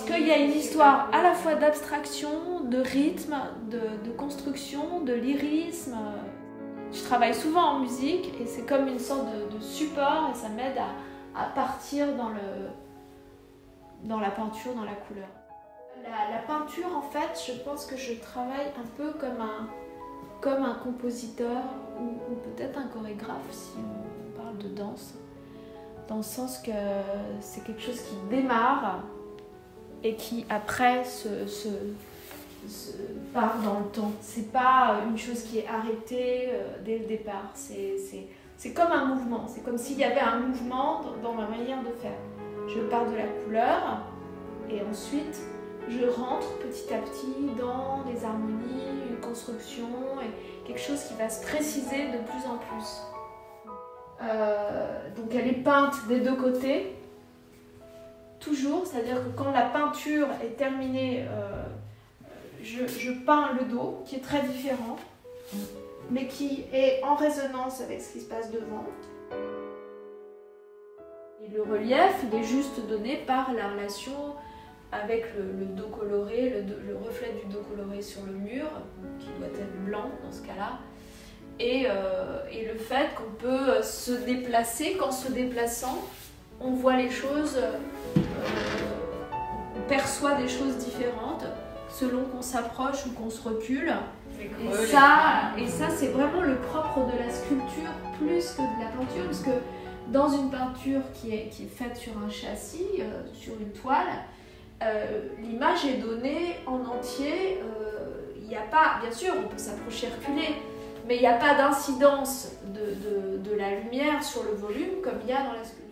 Parce qu'il y a une histoire à la fois d'abstraction, de rythme, de construction, de lyrisme. Je travaille souvent en musique et c'est comme une sorte de support et ça m'aide à partir dans la peinture, dans la couleur. La peinture, en fait, je pense que je travaille un peu comme un compositeur ou peut-être un chorégraphe si on parle de danse. Dans le sens que c'est quelque chose qui démarre et qui après se part dans le temps. C'est pas une chose qui est arrêtée dès le départ. C'est comme un mouvement. C'est comme s'il y avait un mouvement dans ma manière de faire. Je pars de la couleur et ensuite je rentre petit à petit dans les harmonies, une construction et quelque chose qui va se préciser de plus en plus. Donc elle est peinte des deux côtés, toujours, c'est-à-dire que quand la peinture est terminée, je peins le dos, qui est très différent, mais qui est en résonance avec ce qui se passe devant. Et le relief, il est juste donné par la relation avec le dos coloré, le reflet du dos coloré sur le mur, qui doit être blanc dans ce cas-là. Et le fait qu'on peut se déplacer, qu'en se déplaçant, on voit les choses, on perçoit des choses différentes selon qu'on s'approche ou qu'on se recule. Et ça, c'est vraiment le propre de la sculpture plus que de la peinture, parce que dans une peinture qui est faite sur un châssis, sur une toile, l'image est donnée en entier. Il n'y a pas, bien sûr, on peut s'approcher, reculer, mais il n'y a pas d'incidence de la lumière sur le volume comme il y a dans la sculpture.